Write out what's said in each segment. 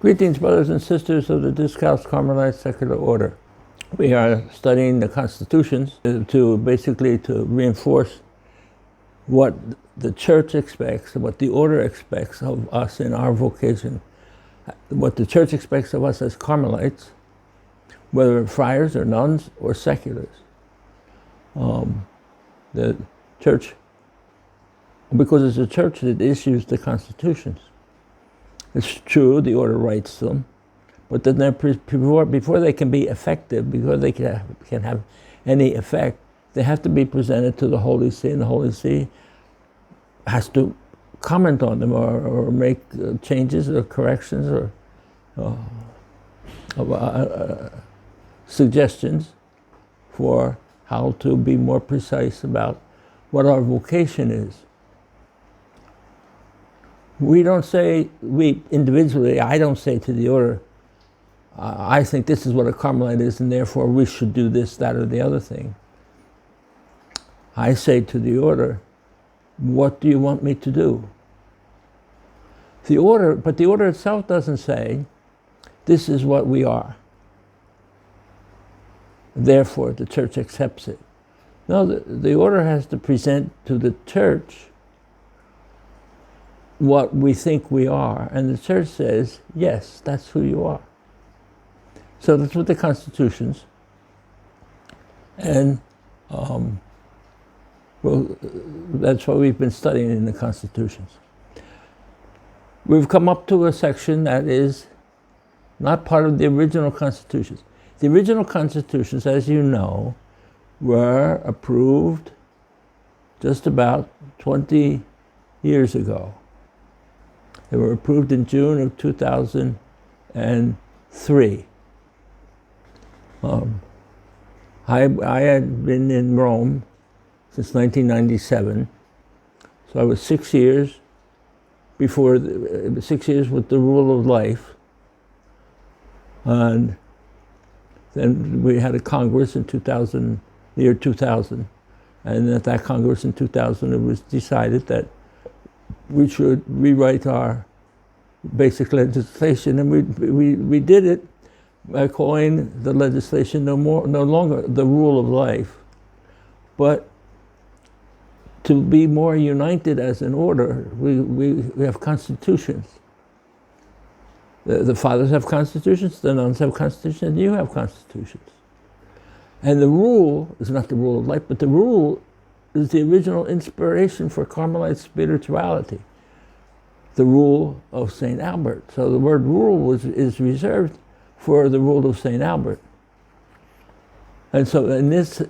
Greetings, brothers and sisters of the Discalced Carmelite Secular Order. We are studying the constitutions to reinforce what the church expects, what the order expects of us in our vocation, what the church expects of us as Carmelites, whether friars or nuns or seculars. The church, because it's the church that issues the constitutions. It's true, the order writes them, but then before they can be effective, before they can have any effect, they have to be presented to the Holy See, and the Holy See has to comment on them or make changes or corrections or suggestions for how to be more precise about what our vocation is. We don't say, we individually, I don't say to the order, I think this is what a Carmelite is and therefore we should do this, that, or the other thing. I say to the order, what do you want me to do? But the order itself doesn't say, this is what we are. Therefore, the church accepts it. No, the order has to present to the church what we think we are, and the church says, yes, that's who you are. So that's what the constitutions, and that's what we've been studying in the constitutions. We've come up to a section that is not part of the original constitutions. The original constitutions, as you know, were approved just about 20 years ago. They were approved in June of 2003. I had been in Rome since 1997, so I was 6 years before, 6 years with the rule of life, and then we had a Congress in the year 2000, and at that Congress in 2000 it was decided that we should rewrite our basic legislation, and we did it by calling the legislation no longer the rule of life, but to be more united as an order, we have constitutions. The fathers have constitutions, the nuns have constitutions, and you have constitutions. And the rule is not the rule of life, but the rule is the original inspiration for Carmelite spirituality, the rule of St. Albert. So the word rule is reserved for the rule of St. Albert. And so in this,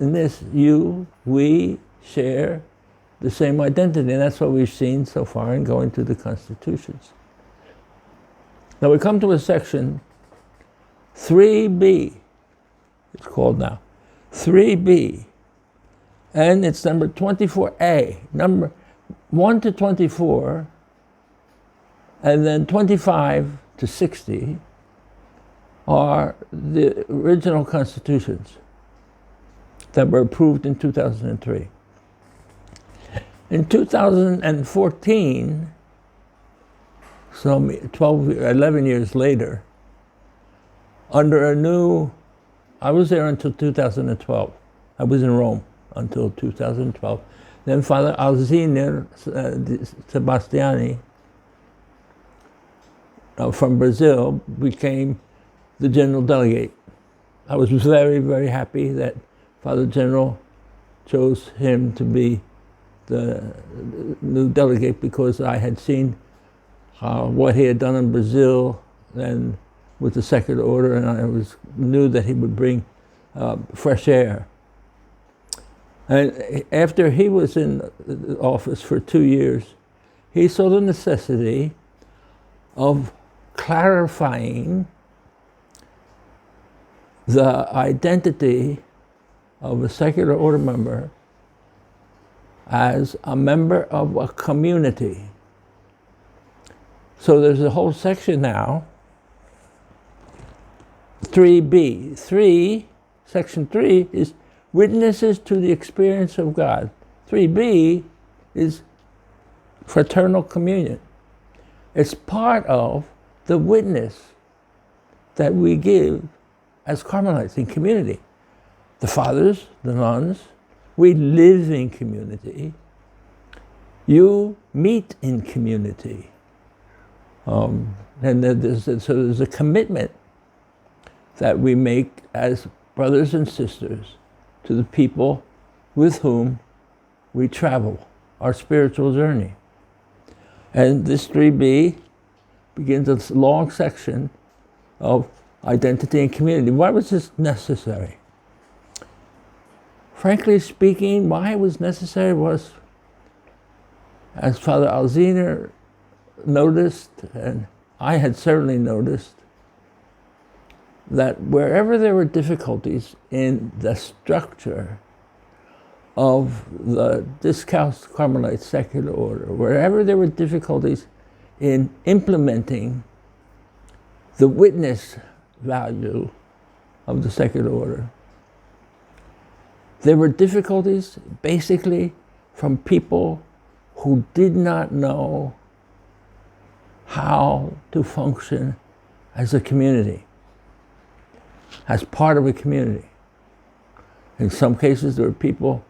we share the same identity, and that's what we've seen so far in going through the constitutions. Now we come to a section, 3b, it's called now, 3b. And it's number 24A, number 1 to 24, and then 25 to 60 are the original constitutions that were approved in 2003. In 2014, some 11 years later, under a new, I was there until 2012. I was in Rome until 2012. Then Father Alziner Sebastiani from Brazil became the general delegate. I was very, very happy that Father General chose him to be the new delegate, because I had seen what he had done in Brazil and with the secular order, and I knew that he would bring fresh air. And after he was in office for 2 years, he saw the necessity of clarifying the identity of a secular order member as a member of a community. So there's a whole section now, 3b. Section 3 is witnesses to the experience of God. 3b is fraternal communion. It's part of the witness that we give as Carmelites in community. The fathers, the nuns, we live in community. You meet in community. And there's a commitment that we make as brothers and sisters to the people with whom we travel our spiritual journey. And this 3B begins a long section of identity and community. Why was this necessary? Frankly speaking, why it was necessary was, as Father Alziner noticed, and I had certainly noticed, that wherever there were difficulties in the structure of the Discalced Carmelite secular order, wherever there were difficulties in implementing the witness value of the secular order, there were difficulties basically from people who did not know how to function as a community, as part of a community. In some cases, there were people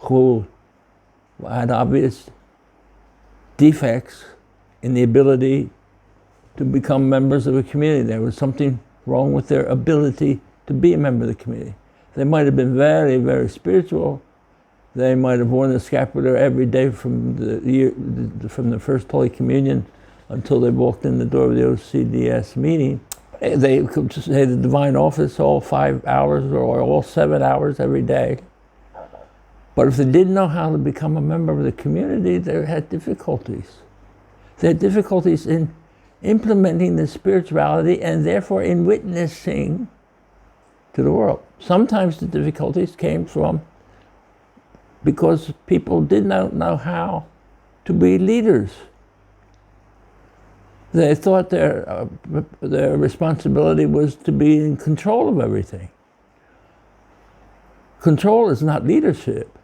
who had obvious defects in the ability to become members of a community. There was something wrong with their ability to be a member of the community. They might have been very, very spiritual. They might have worn the scapular every day from the first Holy Communion until they walked in the door of the OCDS meeting. They could say the Divine Office all 5 hours or all 7 hours every day. But if they didn't know how to become a member of the community, they had difficulties. They had difficulties in implementing the spirituality and therefore in witnessing to the world. Sometimes the difficulties came from because people did not know how to be leaders. They thought their responsibility was to be in control of everything. Control is not leadership.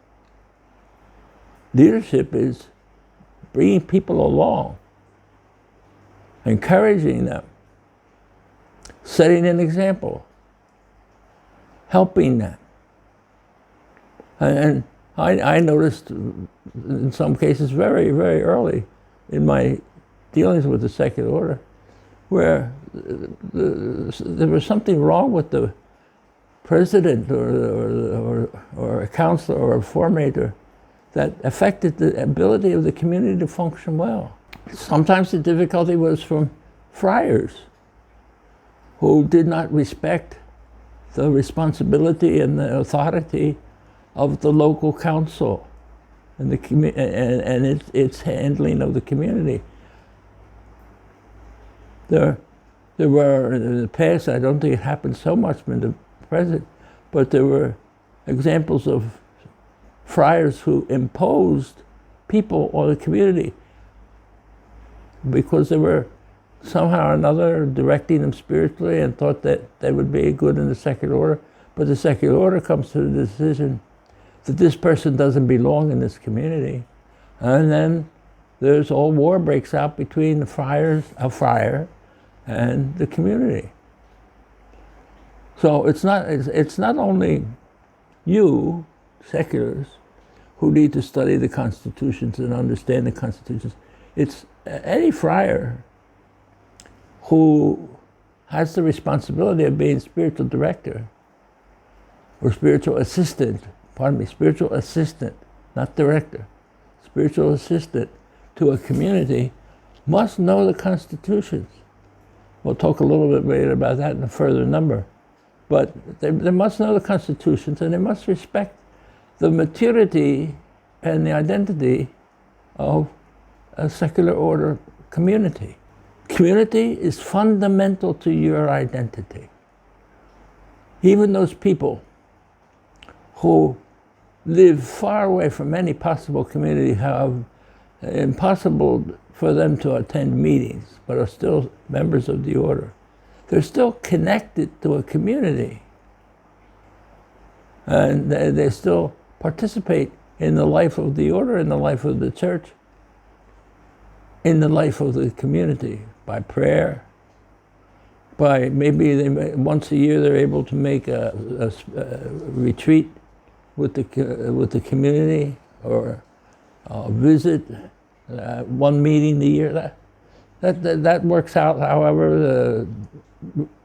Leadership is bringing people along, encouraging them, setting an example, helping them. And I noticed in some cases very, very early in my dealings with the secular order, where there was something wrong with the president or a counselor or a formator that affected the ability of the community to function well. Sometimes the difficulty was from friars who did not respect the responsibility and the authority of the local council and its handling of the community. There were, in the past, I don't think it happened so much in the present, but there were examples of friars who imposed people on the community because they were somehow or another directing them spiritually and thought that they would be good in the secular order. But the secular order comes to the decision that this person doesn't belong in this community. And then there's all war breaks out between the friar and the community. So it's not only you, seculars, who need to study the constitutions and understand the constitutions. It's any friar who has the responsibility of being spiritual director or spiritual assistant, spiritual assistant, not director, spiritual assistant to a community must know the constitutions. We'll talk a little bit later about that in a further number. But they must know the constitutions and they must respect the maturity and the identity of a secular order community. Community is fundamental to your identity. Even those people who live far away from any possible community have impossible for them to attend meetings, but are still members of the order. They're still connected to a community. And they still participate in the life of the order, in the life of the church, in the life of the community, by prayer, by maybe once a year they're able to make a retreat with the community, or visit one meeting a year. That works out. However,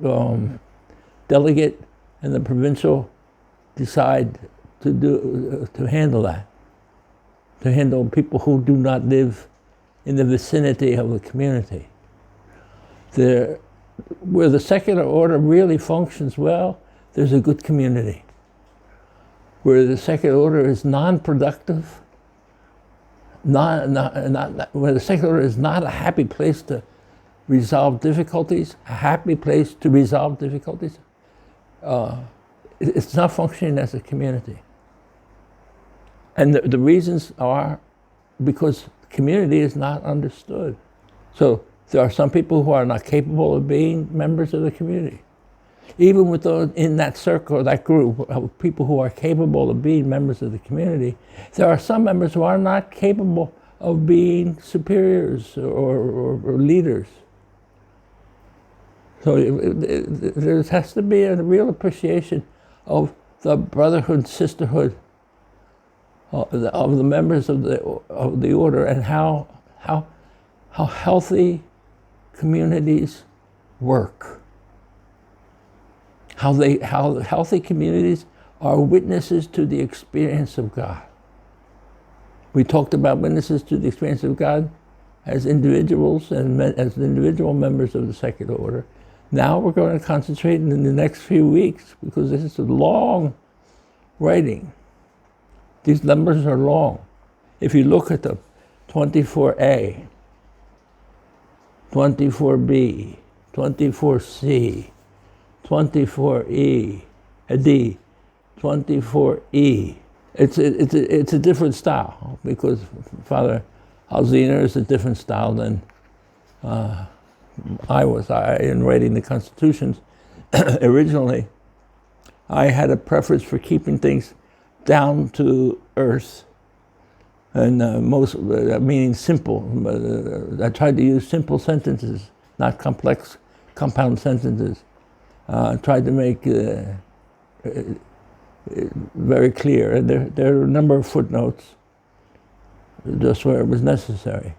the delegate and the provincial decide to handle that, to handle people who do not live in the vicinity of the community. Where the secular order really functions well, there's a good community. Where the secular order is non-productive, where the secular order is not a happy place to resolve difficulties, it's not functioning as a community. And the reasons are because community is not understood. So there are some people who are not capable of being members of the community. Even with those in that circle, that group of people who are capable of being members of the community, there are some members who are not capable of being superiors or leaders. So there has to be a real appreciation of the brotherhood, sisterhood of the members of the order, and how healthy communities work. How healthy communities are witnesses to the experience of God. We talked about witnesses to the experience of God as individuals and as individual members of the secular order. Now we're going to concentrate in the next few weeks, because this is a long writing. These numbers are long. If you look at them, 24A, 24B, 24C, 24E, D, 24E. It's a different style, because Father Alziner is a different style than I was. In writing the constitutions, originally, I had a preference for keeping things down to earth, and meaning simple. I tried to use simple sentences, not complex, compound sentences. Tried to make very clear. And there are a number of footnotes, just where it was necessary.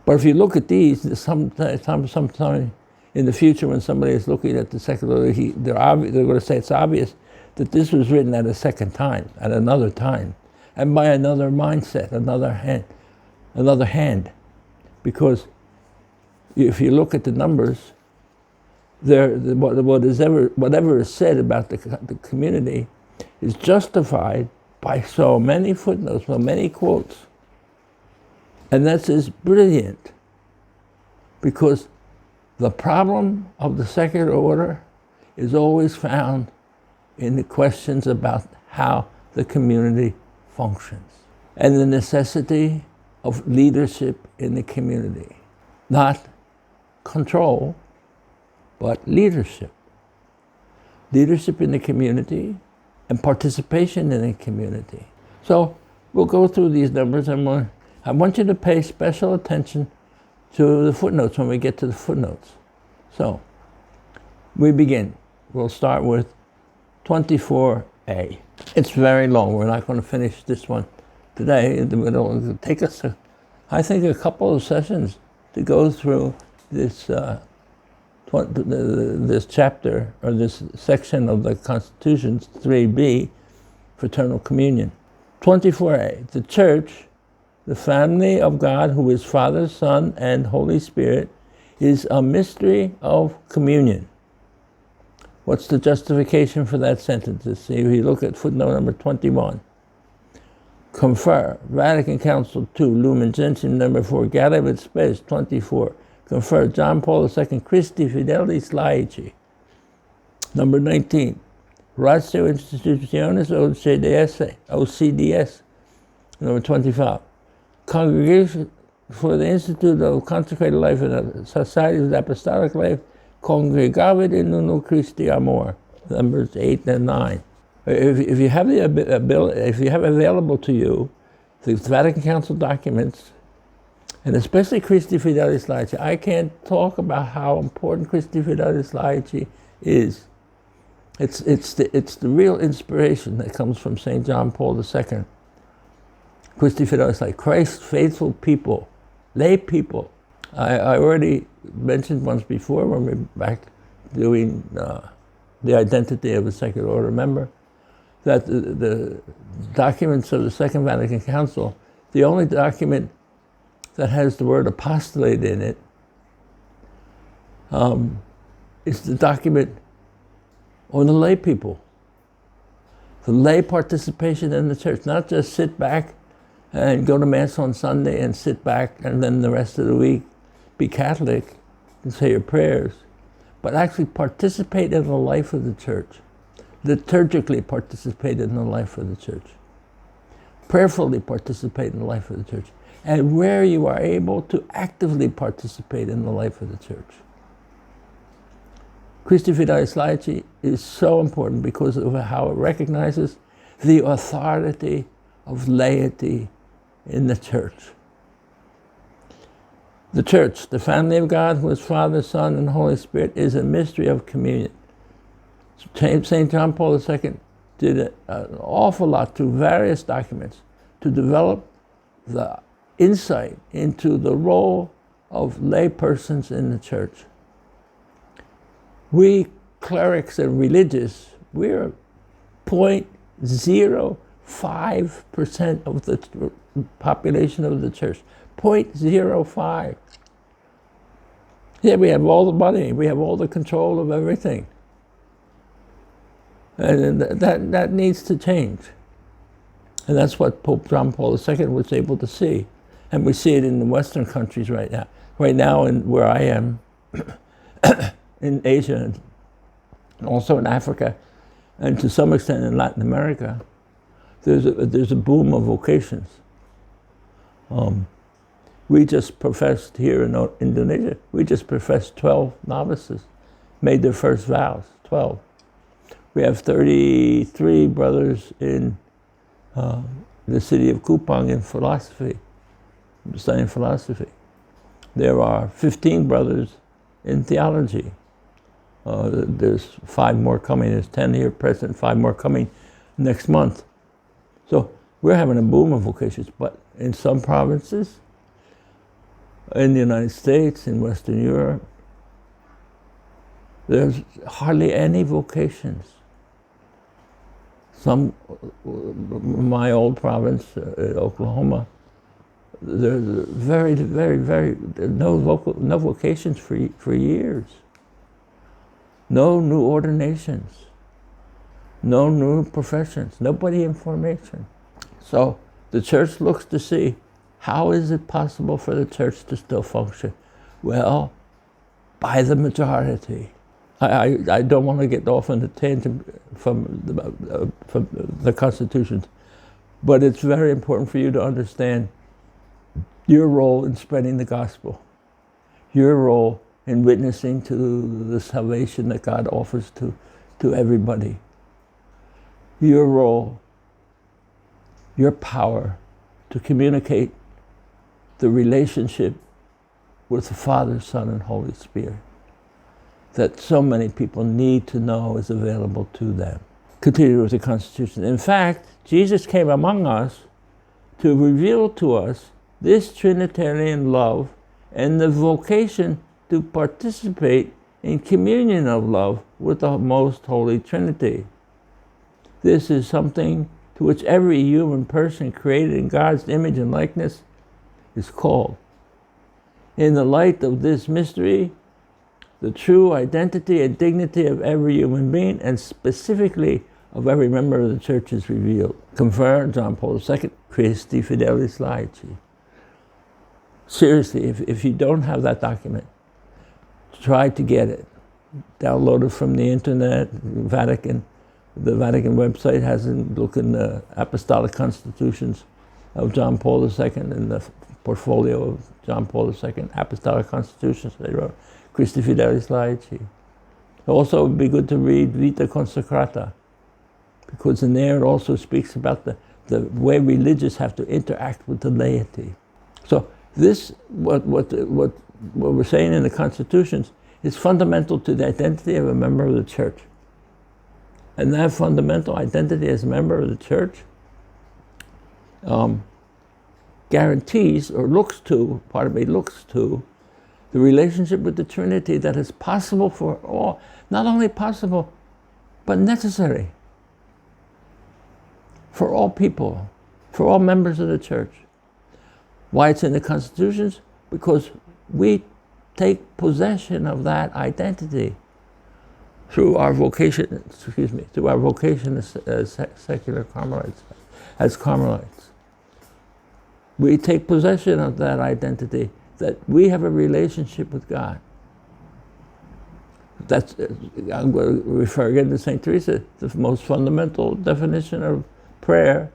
But if you look at these, sometime in the future, when somebody is looking at the secular, they're going to say it's obvious that this was written at a second time, at another time, and by another mindset, another hand. Because if you look at the numbers, whatever is said about the community is justified by so many footnotes, so many quotes. And that is brilliant, because the problem of the secular order is always found in the questions about how the community functions and the necessity of leadership in the community. Not control, but leadership. Leadership in the community and participation in the community. So we'll go through these numbers, and I want you to pay special attention to the footnotes when we get to the footnotes. So we begin. We'll start with 24A. It's very long. We're not going to finish this one today. It'll take us, I think, a couple of sessions to go through this this chapter, or this section of the Constitutions, 3B, Fraternal Communion. 24A, the Church, the family of God, who is Father, Son, and Holy Spirit, is a mystery of communion. What's the justification for that sentence? See, if you look at footnote number 21. Confer, Vatican Council II, Lumen Gentium number 4, Gallibet Spes 24. Confer, John Paul II, Christi Fidelis Laici. Number 19. Ratio Institutiones OCDS. Number 25. Congregation for the Institute of Consecrated Life and the Society of Apostolic Life, Congregavit in Nuno Christi Amor, numbers 8 and 9. If you have the ability, if you have available to you the Vatican Council documents, And especially Christi Fidelis Laity. I can't talk about how important Christi Fidelis Laity is. It's the real inspiration that comes from St. John Paul II. Christi Fidelis Laity, Christ's faithful people, lay people. I already mentioned once before when we were back doing the identity of a Sacred Order member, that the documents of the Second Vatican Council, the only document that has the word apostolate in it is the document on the lay people. The lay participation in the church, not just sit back and go to Mass on Sunday and sit back and then the rest of the week be Catholic and say your prayers, but actually participate in the life of the church, liturgically participate in the life of the church, prayerfully participate in the life of the church, and where you are able to actively participate in the life of the church. Christi Fidelis Laity is so important because of how it recognizes the authority of laity in the church. The church, the family of God, who is Father, Son, and Holy Spirit, is a mystery of communion. St. John Paul II did an awful lot through various documents to develop the insight into the role of lay persons in the church. We clerics and religious, we're 0.05% of the population of the church. 0.05. Yeah, we have all the money, we have all the control of everything. And that needs to change. And that's what Pope John Paul II was able to see. And we see it in the Western countries right now. Right now, where I am, in Asia, and also in Africa, and to some extent in Latin America, there's a boom of vocations. We just professed here in Indonesia, we just professed 12 novices, made their first vows, 12. We have 33 brothers in the city of Kupang in philosophy, studying philosophy. There are 15 brothers in theology. There's 5 more coming, there's 10 here present, 5 more coming next month. So we're having a boom of vocations, but in some provinces, in the United States, in Western Europe, there's hardly any vocations. My old province, Oklahoma, there's no vocations for years. No new ordinations, no new professions, nobody in formation. So the church looks to see, how is it possible for the church to still function? Well, by the majority. I don't want to get off on a tangent from the constitutions, but it's very important for you to understand your role in spreading the gospel, your role in witnessing to the salvation that God offers to everybody. Your role, your power to communicate the relationship with the Father, Son, and Holy Spirit that so many people need to know is available to them. Continue with the Constitution. In fact, Jesus came among us to reveal to us this Trinitarian love and the vocation to participate in communion of love with the Most Holy Trinity. This is something to which every human person created in God's image and likeness is called. In the light of this mystery, the true identity and dignity of every human being, and specifically of every member of the church, is revealed. Confirmed, John Paul II, Christi Fidelis Laity. Seriously, if you don't have that document, try to get it. Download it from the internet. The Vatican website has it. Look in the Apostolic Constitutions of John Paul II in the portfolio of John Paul II, Apostolic Constitutions they wrote, Christi Fidelis Laity. Also, it would be good to read Vita Consecrata, because in there it also speaks about the way religious have to interact with the laity. So This, what we're saying in the constitutions, is fundamental to the identity of a member of the church. And that fundamental identity as a member of the church guarantees, or looks to the relationship with the Trinity that is possible for all, not only possible, but necessary for all people, for all members of the church. Why it's in the constitutions? Because we take possession of that identity through our vocation, through our vocation as secular Carmelites, as Carmelites. We take possession of that identity, that we have a relationship with God. That's, I'm going to refer again to St. Teresa, the most fundamental definition of prayer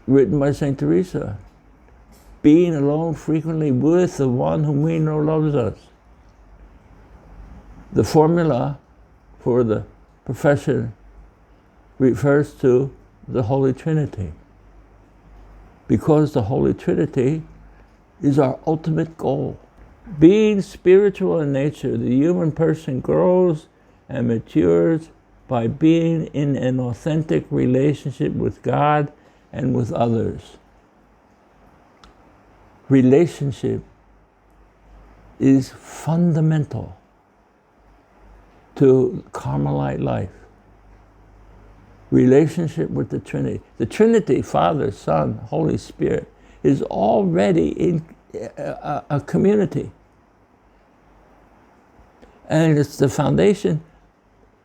written by St. Teresa. Being alone frequently with the one whom we know loves us. The formula for the profession refers to the Holy Trinity, because the Holy Trinity is our ultimate goal. Being spiritual in nature, the human person grows and matures by being in an authentic relationship with God and with others. Relationship is fundamental to Carmelite life. Relationship with the Trinity. The Trinity, Father, Son, Holy Spirit, is already in a community. And it's the foundation.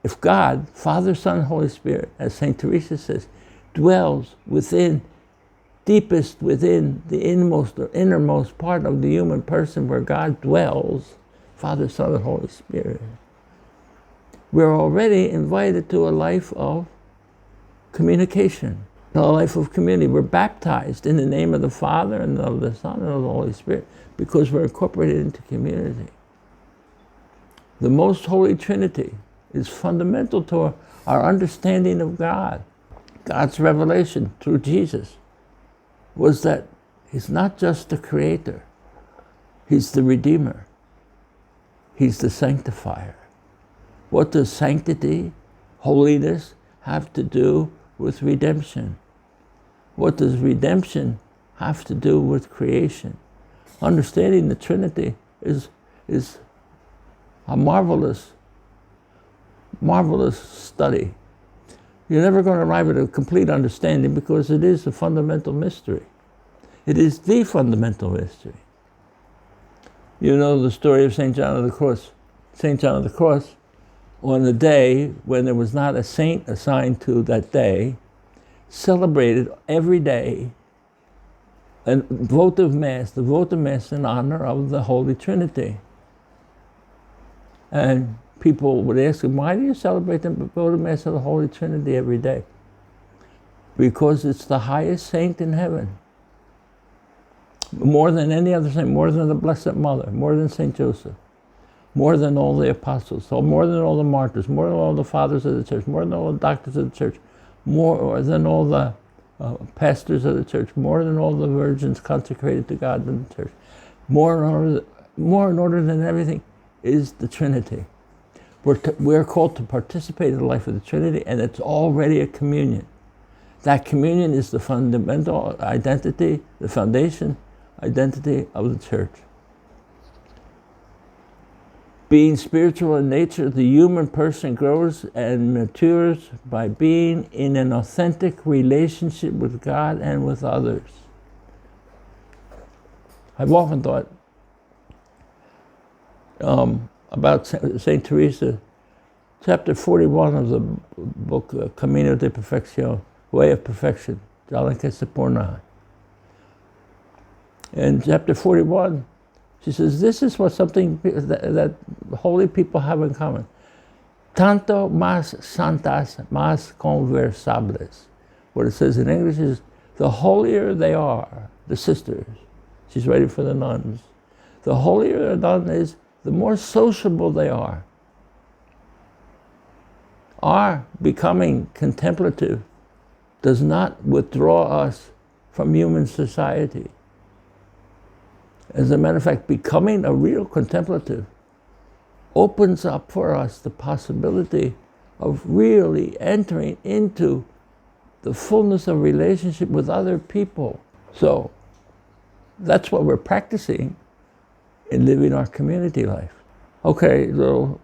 If God, Father, Son, Holy Spirit, as St. Teresa says, dwells within, deepest within the inmost or innermost part of the human person where God dwells, Father, Son, and Holy Spirit, we're already invited to a life of communication, a life of community. We're baptized in the name of the Father and of the Son and of the Holy Spirit because we're incorporated into community. The Most Holy Trinity is fundamental to our understanding of God. God's revelation through Jesus was that He's not just the Creator, He's the Redeemer, He's the Sanctifier. What does sanctity, holiness, have to do with redemption? What does redemption have to do with creation? Understanding the Trinity is a marvelous study. You're never going to arrive at a complete understanding because it is a fundamental mystery. It is the fundamental mystery. You know the story of St. John of the Cross. St. John of the Cross, on the day when there was not a saint assigned to that day, celebrated every day a votive mass, the votive mass in honor of the Holy Trinity. And people would ask him, why do you celebrate the votive mass of the Holy Trinity every day? Because it's the highest saint in heaven. More than any other saint, more than the Blessed Mother, more than St. Joseph, more than all the apostles, so more than all the martyrs, more than all the fathers of the church, more than all the doctors of the church, more than all the pastors of the church, more than all the virgins consecrated to God in the church, more in order than everything is the Trinity. We're called to participate in the life of the Trinity, and it's already a communion. That communion is the fundamental identity, the foundation identity of the church. Being spiritual in nature, the human person grows and matures by being in an authentic relationship with God and with others. I've often thought about St. Teresa, chapter 41 of the book Camino de Perfección, Way of Perfection, Jalan que se Purna. In chapter 41, she says, this is what something that holy people have in common. Tanto más santas, más conversables. What it says in English is, the holier they are, the sisters, she's writing for the nuns, the holier a nun is, the more sociable they are. Our becoming contemplative does not withdraw us from human society. As a matter of fact, becoming a real contemplative opens up for us the possibility of really entering into the fullness of relationship with other people. So that's what we're practicing in living our community life. Okay, so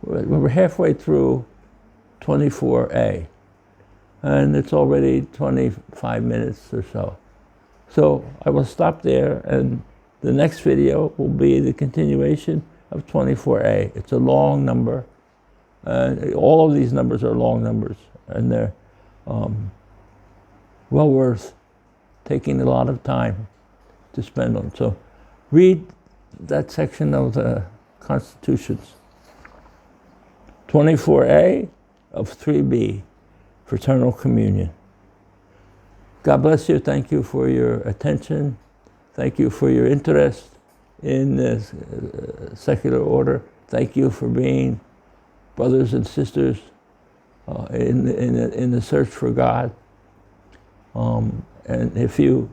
we're halfway through 24A, and it's already 25 minutes or so. So I will stop there, and the next video will be the continuation of 24A. It's a long number, and all of these numbers are long numbers, and they're well worth taking a lot of time to spend on. So read that section of the Constitutions. 24A of 3B, Fraternal Communion. God bless you. Thank you for your attention. Thank you for your interest in this secular order. Thank you for being brothers and sisters in the search for God. And if you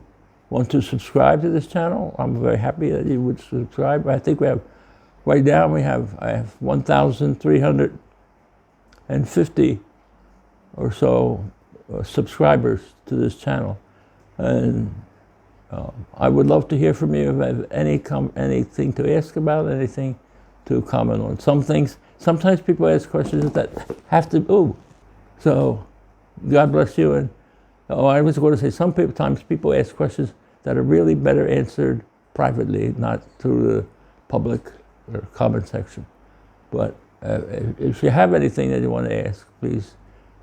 want to subscribe to this channel, I'm very happy that you would subscribe. I think we have, right now I have 1,350 or so subscribers to this channel. And I would love to hear from you if you have anything to ask about, anything to comment on. Some things, sometimes people ask questions that have to do. So God bless you. And I was going to say, sometimes people ask questions that are really better answered privately, not through the public or comment section. But if you have anything that you want to ask, please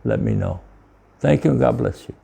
let me know. Thank you and God bless you.